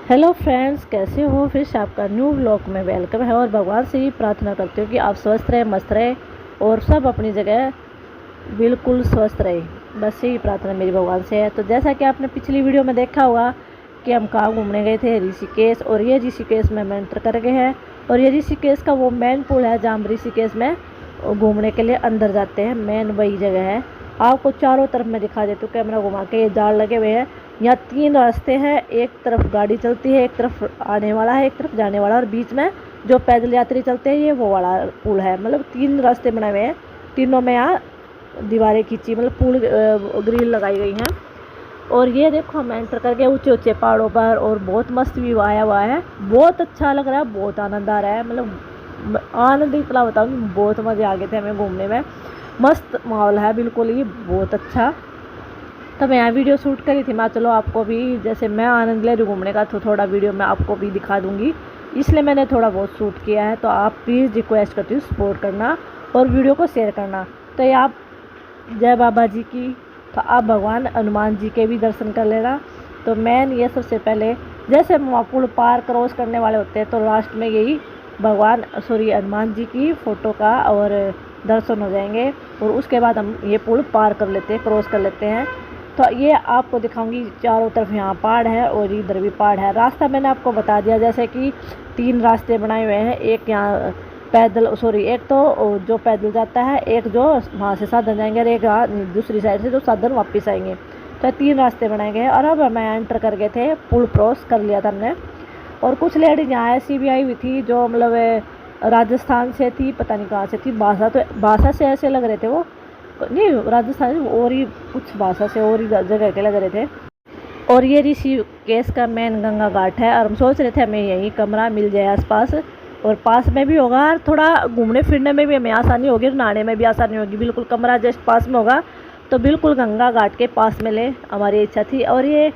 Hello friends, कैसे हो? फिर से आपका न्यू व्लॉग में वेलकम है। और भगवान से ही प्रार्थना करती हूँ कि आप स्वस्थ रहे, मस्त रहे और सब अपनी जगह बिल्कुल स्वस्थ रहे। बस यही प्रार्थना मेरी भगवान से है। तो जैसा कि आपने पिछली वीडियो में देखा होगा कि हम कहाँ घूमने गए थे, ऋषिकेश। और ये ऋषिकेश में हम एंटर कर गए हैं। और ये ऋषिकेश का वो मेन पुल है जहाँ हम ऋषिकेश में घूमने के लिए अंदर जाते हैं। मेन वही जगह है। आपको चारों तरफ में दिखा देती हूँ, कैमरा घुमा के। ये जाल लगे हुए हैं। यहाँ 3 रास्ते हैं, एक तरफ गाड़ी चलती है, एक तरफ आने वाला है, एक तरफ जाने वाला, और बीच में जो पैदल यात्री चलते हैं ये वो वाला पुल है। मतलब 3 रास्ते बनाए हुए हैं। तीनों में यहाँ दीवारें खींची, मतलब पुल ग्रिल लगाई गई हैं। और ये देखो हम एंटर करके ऊंचे ऊंचे पहाड़ों पर, और बहुत मस्त व्यू आया हुआ है। बहुत अच्छा लग रहा है, बहुत आनंद आ रहा है। मतलब आनंद इतना बताऊँ, बहुत मज़े आ गए थे हमें घूमने में। मस्त माहौल है बिल्कुल ही, बहुत अच्छा। तो मैं यहाँ वीडियो शूट करी थी। मैं चलो आपको भी, जैसे मैं आनंद ले रही घूमने का, तो थोड़ा वीडियो मैं आपको भी दिखा दूँगी, इसलिए मैंने थोड़ा बहुत शूट किया है। तो आप प्लीज़ रिक्वेस्ट करती हूँ सपोर्ट करना और वीडियो को शेयर करना। तो ये आप जय बाबा जी की, तो आप भगवान हनुमान जी के भी दर्शन कर लेना। तो मैन ये सबसे पहले, जैसे हम पुल पार क्रॉस करने वाले होते हैं, तो लास्ट में यही हनुमान जी की फ़ोटो का और दर्शन हो जाएंगे। और उसके बाद हम ये पुल पार कर लेते हैं, क्रॉस कर लेते हैं। तो ये आपको दिखाऊंगी, चारों तरफ यहाँ पहाड़ है और इधर भी पहाड़ है। रास्ता मैंने आपको बता दिया, जैसे कि 3 रास्ते बनाए हुए हैं। एक यहाँ पैदल, एक तो जो पैदल जाता है, एक जो वहाँ से साधन जाएंगे, और एक दूसरी साइड से जो साधन वापस आएंगे। तो 3 रास्ते बनाए गए हैं। और अब मैं एंटर कर गए थे, पुल क्रॉस कर लिया था हमने। और कुछ लेडीज यहाँ ऐसी भी आई हुई थी जो मतलब राजस्थान से थी, पता नहीं कहाँ से थी। भाषा से ऐसे लग रहे थे वो, नहीं राजस्थान और ही कुछ भाषा से और ही जगह के लग रहे थे। और ये ऋषिकेश का मेन गंगा घाट है। और हम सोच रहे थे हमें यहीं कमरा मिल जाए आसपास, और पास में भी होगा, और थोड़ा घूमने फिरने में भी हमें आसानी होगी, नहाने में भी आसानी होगी। बिल्कुल कमरा जस्ट पास में होगा, तो बिल्कुल गंगा घाट के पास में ले, हमारी इच्छा थी। और ये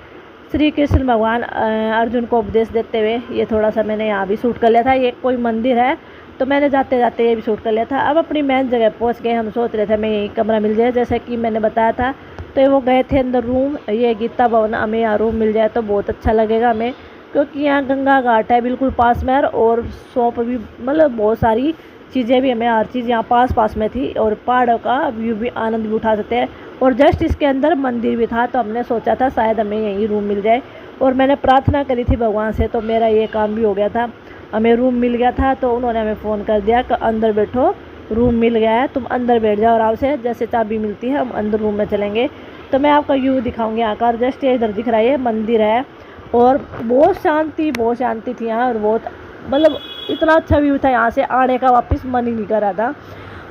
श्री कृष्ण भगवान अर्जुन को उपदेश देते हुए, ये थोड़ा सा मैंने यहाँ भी शूट कर लिया था। ये कोई मंदिर है, तो मैंने जाते जाते ये भी शूट कर लिया था। अब अपनी मेन जगह पहुँच गए। हम सोच रहे थे हमें यहीं कमरा मिल जाए, जैसे कि मैंने बताया था। तो वो गए थे अंदर रूम, ये गीता भवन, हमें यहाँ रूम मिल जाए तो बहुत अच्छा लगेगा हमें, क्योंकि यहाँ गंगा घाट है बिल्कुल पास में। और शॉप भी, मतलब बहुत सारी चीज़ें भी, हमें हर चीज़ यहाँ पास पास में थी। और पहाड़ों का व्यू भी आनंद भी उठा सकते हैं। और जस्ट इसके अंदर मंदिर भी था, तो हमने सोचा था शायद हमें यहीं रूम मिल जाए। और मैंने प्रार्थना करी थी भगवान से, तो मेरा ये काम भी हो गया था, हमें रूम मिल गया था। तो उन्होंने हमें फ़ोन कर दिया कि अंदर बैठो, रूम मिल गया है, तुम अंदर बैठ जाओ आराम से। जैसे चाबी मिलती है हम अंदर रूम में चलेंगे। तो मैं आपका व्यू दिखाऊंगी यहाँ का। जस्ट ये इधर दिख रहा है, ये मंदिर है। और बहुत शांति थी यहाँ। और बहुत, मतलब इतना अच्छा व्यू था, यहाँ से आने का वापस मन ही नहीं कर रहा था।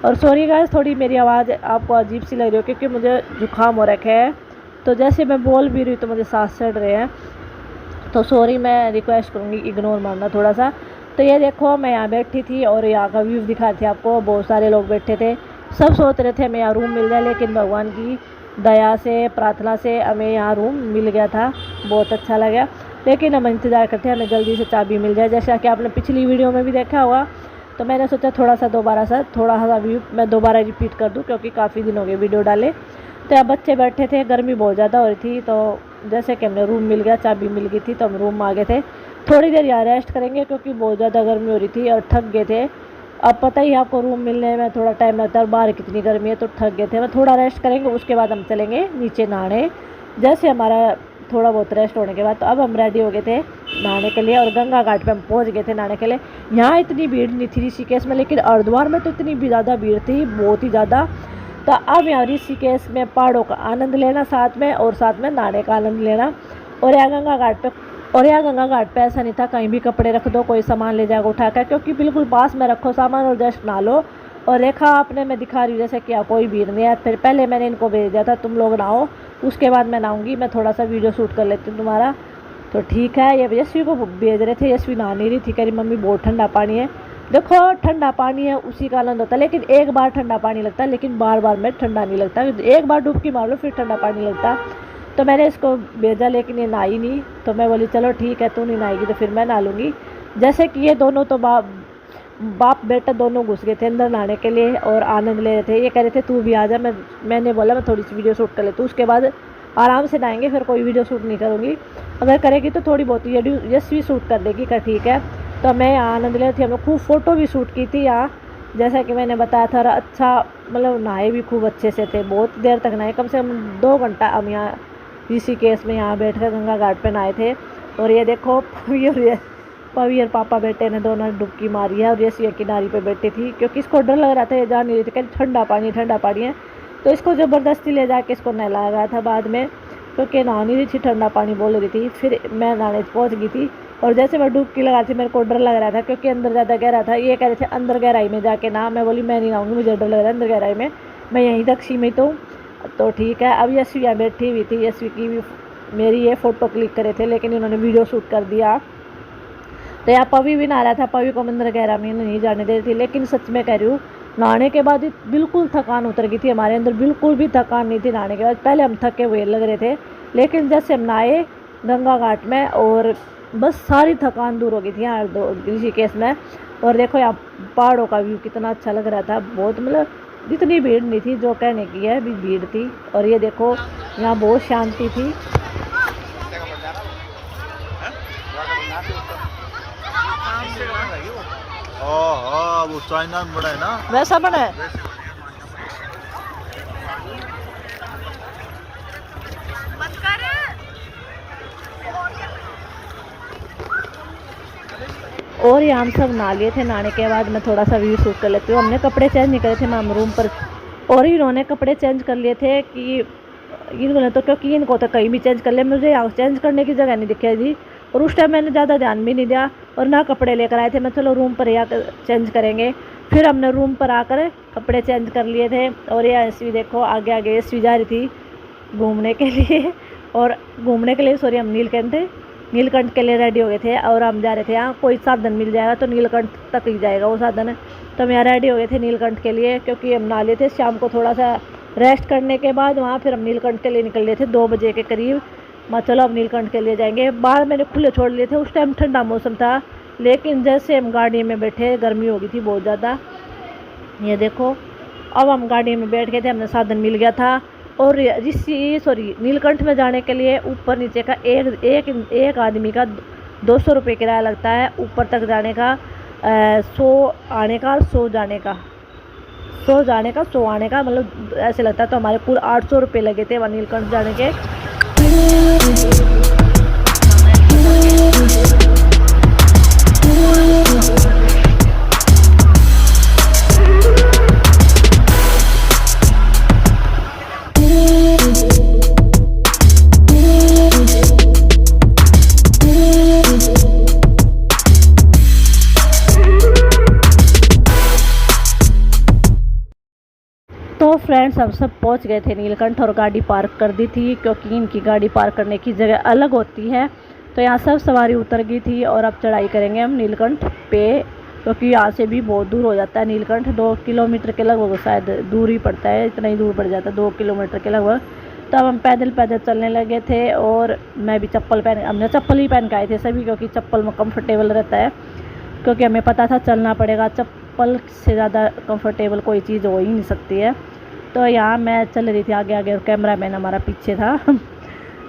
और सॉरी गाइस, थोड़ी मेरी आवाज़ आपको अजीब सी लग रही हो, क्योंकि मुझे जुकाम हो रखा है। तो जैसे मैं बोल भी रही हूँ तो मुझे सांस चढ़ रहे हैं, तो सॉरी, मैं रिक्वेस्ट करूँगी इग्नोर मारना थोड़ा सा। तो ये देखो मैं यहाँ बैठी थी और यहाँ का व्यू दिखा थे आपको। बहुत सारे लोग बैठे थे, सब सोच रहे थे हमें यहाँ रूम मिल जाए, लेकिन भगवान की दया से, प्रार्थना से हमें यहाँ रूम मिल गया था। बहुत अच्छा लगा। लेकिन हम इंतज़ार करते हैं हमें जल्दी से चाबी मिल जाए, जैसा कि आपने पिछली वीडियो में भी देखा होगा। तो मैंने सोचा थोड़ा सा व्यू मैं दोबारा रिपीट कर दूँ, क्योंकि काफ़ी दिन हो गए वीडियो डाले। तो यहाँ बच्चे बैठे थे, गर्मी बहुत ज़्यादा हो रही थी। तो जैसे कि हमें रूम मिल गया, चाबी मिल गई थी, तो हम रूम में आ गए थे। थोड़ी देर यहाँ रेस्ट करेंगे, क्योंकि बहुत ज़्यादा गर्मी हो रही थी और थक गए थे। अब पता ही आपको रूम मिलने में थोड़ा टाइम लगता है, और बाहर कितनी गर्मी है, तो थक गए थे। मैं थोड़ा रेस्ट करेंगे, उसके बाद हम चलेंगे नीचे नहाने। जैसे हमारा थोड़ा बहुत रेस्ट होने के बाद, तो अब हम रेडी हो गए थे नहाने के लिए। और गंगा घाट पे हम पहुंच गए थे नहाने के लिए। यहाँ इतनी भीड़ नहीं थी ऋषिकेश में, लेकिन हरिद्वार में तो इतनी भी ज़्यादा भीड़ थी, बहुत ही ज़्यादा। तो अब यहाँ ऋषिकेश में पहाड़ों का आनंद लेना साथ में, और साथ में नहाने का आनंद लेना। और यहाँ गंगा घाट पे ऐसा नहीं था कहीं भी कपड़े रख दो, कोई सामान ले जाएगा उठाकर, क्योंकि बिल्कुल पास में रखो सामान और जस्ट नहा लो। और देखा आपने, मैं दिखा रही हूँ जैसे कि कोई भीड़ नहीं है। फिर पहले मैंने इनको भेज दिया था तुम लोग नहाओ, उसके बाद मैं नहाऊंगी। मैं थोड़ा सा वीडियो शूट कर लेती हूँ तुम्हारा। तो ठीक है, ये यशवी को भेज रहे थे। यशवी नहा नहीं रही थी, कह रही मम्मी बहुत ठंडा पानी है। देखो ठंडा पानी है, उसी का आनंद होता है। लेकिन एक बार ठंडा पानी लगता है, लेकिन बार बार में ठंडा नहीं लगता। एक बार डुबकी मार लो फिर ठंडा पानी लगता। तो मैंने इसको भेजा, लेकिन ये नहाई नहीं। तो मैं बोली चलो ठीक है, तू नहीं नहाएगी तो फिर मैं नहा लूँगी। जैसे कि ये दोनों तो बाप बेटा दोनों घुस गए थे अंदर नहाने के लिए और आनंद ले रहे थे। ये कह रहे थे तू भी आ जा। मैंने बोला मैं थोड़ी सी वीडियो शूट कर लेती हूँ, उसके बाद आराम से नहाएंगे, फिर कोई वीडियो शूट नहीं करूँगी। अगर करेगी तो थोड़ी बहुत यशवी शूट कर देगी का, ठीक है। तो मैं यहाँ आनंद ले थी, हम लोग खूब फ़ोटो भी शूट की थी यहाँ, जैसा कि मैंने बताया था। अच्छा मतलब नहाए भी खूब अच्छे से थे, बहुत देर तक नहाए, कम से कम 2 घंटा हम यहाँ ऋषिकेश में यहाँ बैठ कर गंगा घाट पर नहाए थे। और ये देखो पवी और पापा बेटे ने दोनों डुबकी मारी है, और ये किनारे पे बैठी थी क्योंकि इसको डर लग रहा था, ये जा नहीं रही थी, कहती ठंडा पानी है। तो इसको ज़बरदस्ती ले जाके इसको नहलाया गया था बाद में, क्योंकि नहा नहीं रही थी, ठंडा पानी बोल रही थी। फिर मैं नहाने पहुँच गई थी, और जैसे मैं डुबकी लगा थी मेरे को डर लग रहा था क्योंकि अंदर ज़्यादा गहरा था। ये कह रहे थे अंदर गहराई में जाके ना, मैं बोली मैं नहीं नहाऊंगी, मुझे डर लग रहा है अंदर गहराई में, मैं यहीं तक सीमित हूँ। तो ठीक है। अब यशवी यहाँ बैठी हुई थी, यशवी की भी मेरी ये फ़ोटो क्लिक करे थे, लेकिन इन्होंने वीडियो शूट कर दिया। तो यहाँ पवी भी नहा रहा था, पवी को अंदर गहरा में नहीं जाने दे रही थी। लेकिन सच में कह रही हूँ, नहाने के बाद बिल्कुल थकान उतर गई थी हमारे अंदर, बिल्कुल भी थकान नहीं थी नहाने के बाद। पहले हम थके हुए लग रहे थे, लेकिन जैसे हम नहाए गंगा घाट में, और बस सारी थकान दूर हो गई थी यहाँ ऋषिकेश में। और देखो यहाँ पहाड़ों का व्यू कितना अच्छा लग रहा था, बहुत मतलब जितनी भीड़ नहीं थी जो कहने की है, भी भीड़ थी। और ये देखो यहाँ बहुत शांति थी। वो चाइना में बड़ा है ना, वैसा बना है। और ये हम सब नहा लिए थे, नहाने के बाद मैं थोड़ा सा व्यू शूट कर लेती हूँ। हमने कपड़े चेंज नहीं करे थे, मैं रूम पर, और इन्होंने कपड़े चेंज कर लिए थे कि इन्होंने तो, क्योंकि इनको तो कहीं भी चेंज कर ले, मुझे यहाँ चेंज करने की जगह नहीं दिखाई दी, और उस टाइम मैंने ज़्यादा ध्यान भी नहीं दिया, और ना कपड़े लेकर आए थे। मैं चलो रूम पर आकर चेंज करेंगे, फिर हमने रूम पर आकर कपड़े चेंज कर लिए थे। और ये ऐसी देखो आगे आगे ऐसी जा रही थी घूमने के लिए, और घूमने के लिए सॉरी हम नीलकंठ के लिए रेडी हो गए थे, और हम जा रहे थे यहाँ कोई साधन मिल जाएगा तो नीलकंठ तक ही जाएगा वो साधन। तो हम यहाँ रेडी हो गए थे नीलकंठ के लिए, क्योंकि हम नहा लिए थे शाम को, थोड़ा सा रेस्ट करने के बाद वहाँ फिर हम नीलकंठ के लिए निकल लिए थे 2 बजे के करीब। मैं चलो अब नीलकंठ के लिए जाएंगे। बाहर मैंने खुले छोड़ लिए थे, उस टाइम ठंडा मौसम था, लेकिन जैसे हम गाड़ी में बैठे गर्मी हो गई थी बहुत ज़्यादा। ये देखो अब हम गाड़ी में बैठ गए थे, हमने साधन मिल गया था। और नीलकंठ में जाने के लिए ऊपर नीचे का एक आदमी का 200 रुपये किराया लगता है, ऊपर तक जाने का 100 आने का, 100 जाने का, 100 जाने का 100 आने का, मतलब ऐसे लगता है। तो हमारे कुल 800 रुपये लगे थे वहाँ नीलकंठ जाने के। तो फ्रेंड्स हम सब पहुंच गए थे नीलकंठ, और गाड़ी पार्क कर दी थी, क्योंकि इनकी गाड़ी पार्क करने की जगह अलग होती है। तो यहाँ सब सवारी उतर गई थी, और अब चढ़ाई करेंगे हम नीलकंठ पे, क्योंकि यहाँ से भी बहुत दूर हो जाता है नीलकंठ, 2 किलोमीटर के लगभग शायद दूर ही पड़ता है, इतना ही दूर पड़ जाता है 2 किलोमीटर के लगभग। तो अब हम पैदल चलने लगे थे, और मैं भी हमने चप्पल ही पहन के आए थे सभी, क्योंकि चप्पल में कंफर्टेबल रहता है, क्योंकि हमें पता था चलना पड़ेगा, चप्पल से ज़्यादा कंफर्टेबल कोई चीज़ हो ही नहीं सकती है। तो यहाँ मैं चल रही थी आगे आगे, और कैमरा मैन हमारा पीछे था।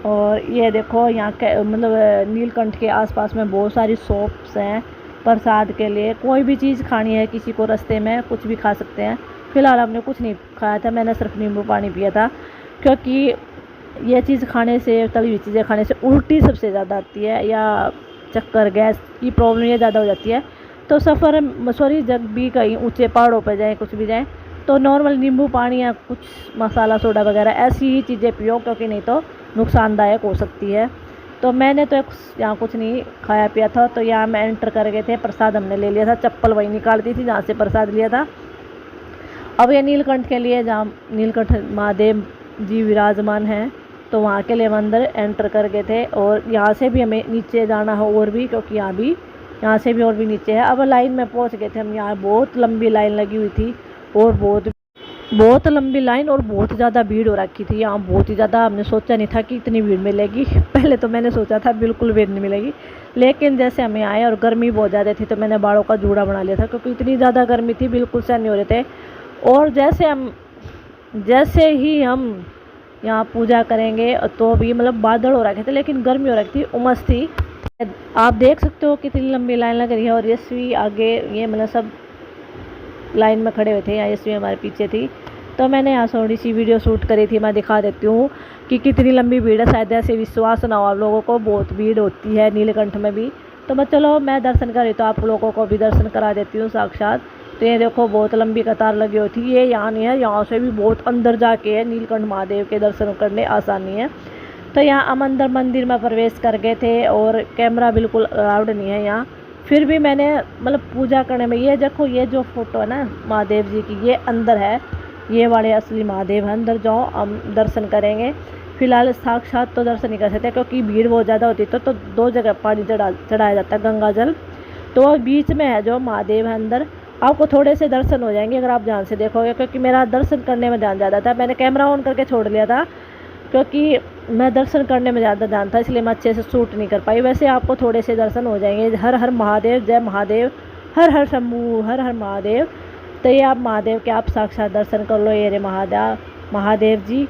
और ये देखो यहाँ मतलब नीलकंठ के आसपास में बहुत सारी शॉप्स हैं प्रसाद के लिए, कोई भी चीज़ खानी है किसी को रास्ते में कुछ भी खा सकते हैं। फ़िलहाल हमने कुछ नहीं खाया था, मैंने सिर्फ नींबू पानी पिया था, क्योंकि ये चीज़ खाने से, तली हुई चीज़ें खाने से उल्टी सबसे ज़्यादा आती है, या चक्कर गैस की प्रॉब्लम ये ज़्यादा हो जाती है। तो जब भी कहीं ऊंचे पहाड़ों पर जाएँ, कुछ भी जाएँ, तो नॉर्मल नींबू पानी या कुछ मसाला सोडा वगैरह ऐसी ही चीज़ें पियो, क्योंकि नहीं तो नुकसानदायक हो सकती है। तो मैंने तो यहाँ कुछ नहीं खाया पिया था। तो यहाँ मैं एंटर कर गए थे, प्रसाद हमने ले लिया था, चप्पल वहीं निकाल दी थी जहाँ से प्रसाद लिया था। अब ये नीलकंठ के लिए, जहाँ नीलकंठ महादेव जी विराजमान हैं, तो वहाँ के लिए हम अंदर एंटर कर गए थे। और यहाँ से भी हमें नीचे जाना है और भी, क्योंकि यहाँ से भी और भी नीचे है। अब लाइन में पहुँच गए थे हम, यहाँ बहुत लंबी लाइन लगी हुई थी, और बहुत लंबी लाइन, और बहुत ज़्यादा भीड़ हो रखी थी यहाँ, बहुत ही ज़्यादा। हमने सोचा नहीं था कि इतनी भीड़ मिलेगी। पहले तो मैंने सोचा था बिल्कुल भीड़ नहीं मिलेगी, लेकिन जैसे हमें आए और गर्मी बहुत ज़्यादा थी, तो मैंने बालों का जूड़ा बना लिया था, क्योंकि इतनी ज़्यादा गर्मी थी, बिल्कुल सहन नहीं हो रहे थे। और जैसे ही हम यहाँ पूजा करेंगे। तो भी मतलब बादल हो रखे थे लेकिन गर्मी हो रखी थी, उमस थी। आप देख सकते हो कितनी लंबी लाइन लग रही है। और यशवी आगे, ये मतलब सब लाइन में खड़े हुए थे। यहाँ यशवी हमारे पीछे थी। तो मैंने यहाँ थोड़ी सी वीडियो शूट करी थी, मैं दिखा देती हूँ कि कितनी लंबी भीड़ है। शायद ऐसे विश्वास ना हो आप लोगों को, बहुत भीड़ होती है नीलकंठ में भी। तो मैं चलो मैं दर्शन कर रही तो आप लोगों को भी दर्शन करा देती हूँ साक्षात। तो ये देखो बहुत लंबी कतार लगी हुई थी। ये यहाँ नहीं है, यहाँ से भी बहुत अंदर जाके है नीलकंठ महादेव के दर्शन करने आसानी है। तो यहाँ हम अंदर मंदिर में प्रवेश कर गए थे और कैमरा बिल्कुल अलाउड नहीं है यहाँ। फिर भी मैंने मतलब पूजा करने में, ये देखो ये जो फोटो है ना महादेव जी की, ये अंदर है, ये वाले असली महादेव हैं। अंदर जाओ, हम दर्शन करेंगे। फिलहाल साक्षात तो दर्शन नहीं कर सकते क्योंकि भीड़ बहुत ज़्यादा होती है। तो दो जगह पानी चढ़ाया जाता है, गंगा जल। तो बीच में है जो महादेव है अंदर, आपको थोड़े से दर्शन हो जाएंगे अगर आप ध्यान से देखोगे। क्योंकि मेरा दर्शन करने में ध्यान ज़्यादा था, मैंने कैमरा ऑन करके छोड़ लिया था क्योंकि मैं दर्शन करने में ज़्यादा ध्यान था, इसलिए मैं अच्छे से शूट नहीं कर पाई। वैसे आपको थोड़े से दर्शन हो जाएंगे। हर हर महादेव, जय महादेव, हर हर शंभू, हर हर महादेव। तो ये आप महादेव के आप साक्षात दर्शन कर लो। ये रे महादेव जी।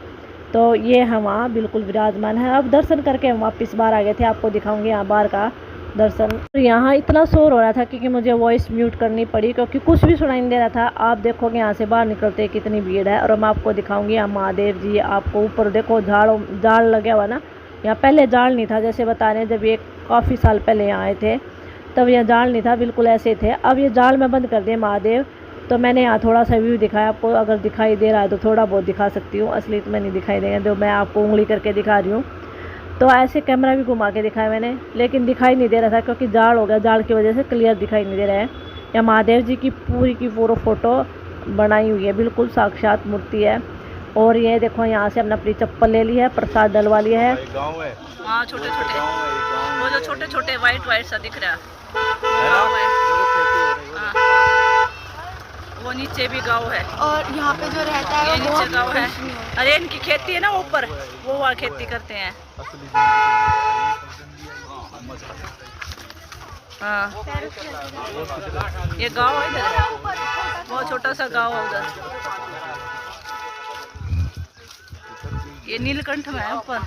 तो ये हम वहाँ बिल्कुल विराजमान है। अब दर्शन करके हम वापस बाहर आ गए थे, आपको दिखाऊंगी यहाँ बाहर का दर्शन। तो यहाँ इतना शोर हो रहा था क्योंकि मुझे वॉइस म्यूट करनी पड़ी क्योंकि कुछ भी सुनाई नहीं दे रहा था। आप देखोगे यहाँ से बाहर निकलते कितनी भीड़ है। और मैं आपको दिखाऊंगी यहाँ महादेव जी। आपको ऊपर देखो जाल लगा हुआ ना, यहाँ पहले जाल नहीं था। जैसे बता रहे हैं जब ये काफ़ी साल पहले यहाँ आए थे तब यह जाल नहीं था, बिल्कुल ऐसे थे। अब ये जाल में बंद कर दिए महादेव। तो मैंने यहाँ थोड़ा सा व्यू दिखाया आपको, अगर दिखाई दे रहा है तो थोड़ा बहुत दिखा सकती हूँ, असली तो मैं नहीं दिखाई देगा। तो मैं आपको उंगली करके दिखा रही हूँ। तो ऐसे कैमरा भी घुमा के दिखाया मैंने, लेकिन दिखाई नहीं दे रहा था क्योंकि जाड़ हो गया, जाड़ की वजह से क्लियर दिखाई नहीं दे रहा है। या महादेव जी की पूरी फ़ोटो बनाई हुई है, बिल्कुल साक्षात मूर्ति है। और ये देखो यहाँ से हमने अपनी चप्पल ले ली है, प्रसाद डलवा लिया है। हाँ छोटे छोटे, वो जो छोटे छोटे वाइट सा दिख रहा है वो नीचे भी गाँव है। और यहाँ पे जो रहता है ये नीचे गाँव है। अरे इनकी खेती है ना ऊपर, वो वहाँ खेती करते हैं। हाँ ये गाँव है इधर, बहुत छोटा सा गाँव है उधर। ये नीलकंठ में है ऊपर।